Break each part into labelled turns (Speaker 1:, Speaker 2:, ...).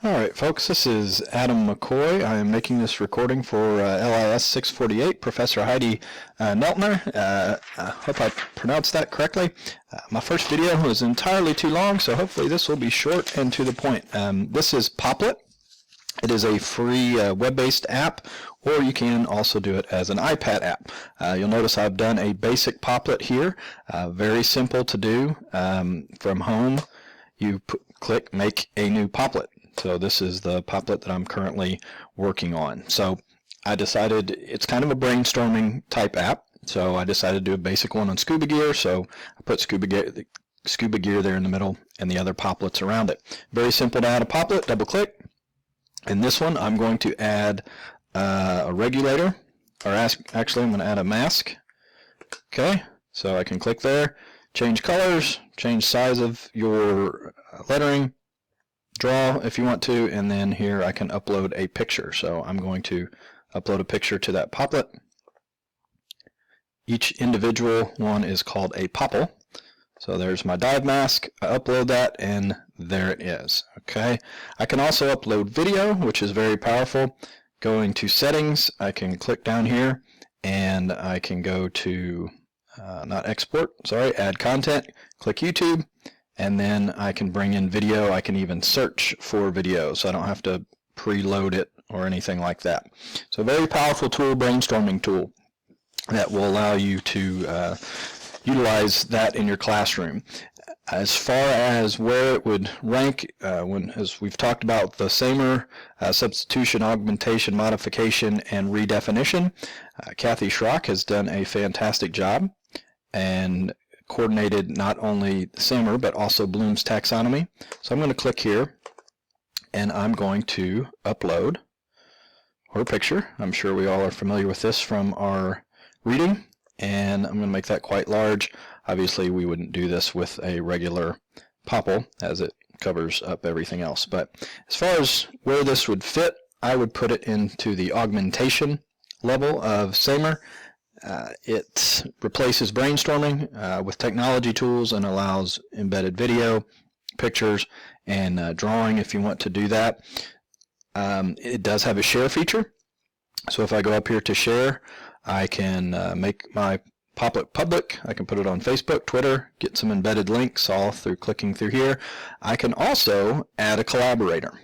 Speaker 1: Alright folks, this is Adam McCoy. I am making this recording for LIS 648, Professor Heidi Neltner. I hope I pronounced that correctly. My first video was entirely too long, so hopefully this will be short and to the point. This is Poplet. It is a free web-based app, or you can also do it as an iPad app. You'll notice I've done a basic Poplet here, very simple to do. From home, you click Make a New Poplet. So this is the Poplet that I'm currently working on. So I decided it's kind of a brainstorming type app. So I decided to do a basic one on Scuba Gear. So I put Scuba Gear there in the middle and the other Poplets around it. Very simple to add a Poplet. Double click. In this one, I'm going to add a regulator, or actually I'm going to add a mask. Okay, so I can click there, change colors, change size of your lettering, draw if you want to, and then here I can upload a picture. So I'm going to upload a picture to that Poplet. Each individual one is called a Popple. So there's my dive mask. I upload that, and there it is. Okay. I can also upload video, which is very powerful. Going to settings, I can click down here, and I can go to not export, sorry, add content. Click YouTube. And then I can bring in video. I can even search for video, so I don't have to preload it or anything like that. So a very powerful tool, brainstorming tool, that will allow you to utilize that in your classroom. As far as where it would rank, as we've talked about the SAMR, substitution, augmentation, modification, and redefinition, Kathy Schrock has done a fantastic job and coordinated not only SAMR but also Bloom's taxonomy. So I'm going to click here and I'm going to upload her picture. I'm sure we all are familiar with this from our reading, and I'm going to make that quite large. Obviously we wouldn't do this with a regular Popple as it covers up everything else, but as far as where this would fit, I would put it into the augmentation level of SAMR. It replaces brainstorming with technology tools and allows embedded video, pictures, and drawing if you want to do that. It does have a share feature. So if I go up here to share, I can make my Poplet public. I can put it on Facebook, Twitter, get some embedded links all through clicking through here. I can also add a collaborator.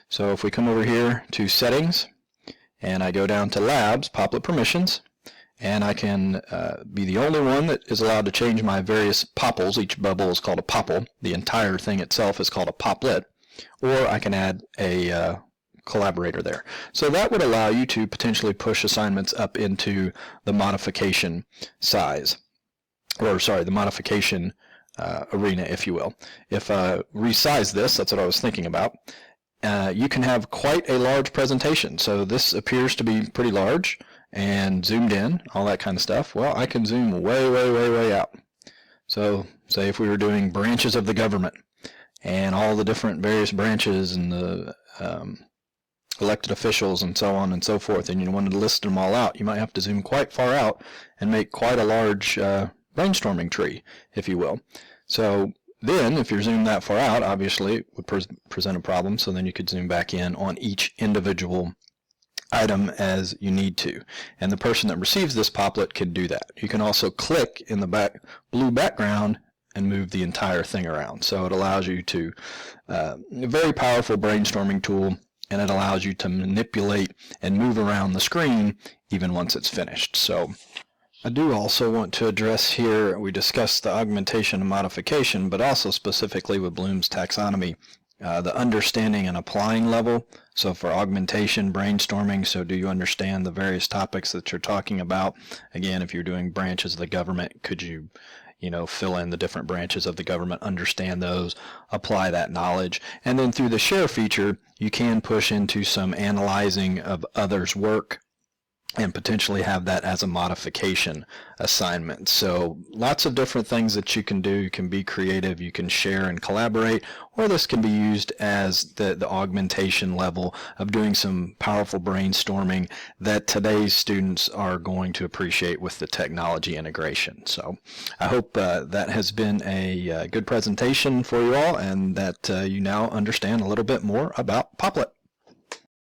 Speaker 1: So if we come over here to settings and I go down to labs, Poplet permissions, and I can be the only one that is allowed to change my various popples. Each bubble is called a popple. The entire thing itself is called a Poplet. Or I can add a collaborator there. So that would allow you to potentially push assignments up into the modification size. Or sorry, the modification arena, if you will. If I resize this, that's what I was thinking about, you can have quite a large presentation. So this appears to be pretty large and zoomed in, all that kind of stuff. Well, I can zoom way, way, way, way out. So say if we were doing branches of the government and all the different various branches and the elected officials and so on and so forth, and you wanted to list them all out, you might have to zoom quite far out and make quite a large brainstorming tree, if you will. So then, if you're zoomed that far out, obviously it would present a problem, so then you could zoom back in on each individual item as you need to. And the person that receives this Poplet can do that. You can also click in the blue background and move the entire thing around. So it allows you to, a very powerful brainstorming tool, and it allows you to manipulate and move around the screen even once it's finished. So I do also want to address here, we discussed the augmentation and modification, but also specifically with Bloom's taxonomy, the understanding and applying level. So for augmentation, brainstorming, so do you understand the various topics that you're talking about? Again, if you're doing branches of the government, could you fill in the different branches of the government, understand those, apply that knowledge. And then through the share feature, you can push into some analyzing of others' work and potentially have that as a modification assignment. So lots of different things that you can do. You can be creative, you can share and collaborate, or this can be used as the augmentation level of doing some powerful brainstorming that today's students are going to appreciate with the technology integration. So I hope that has been a good presentation for you all, and that you now understand a little bit more about Popplet.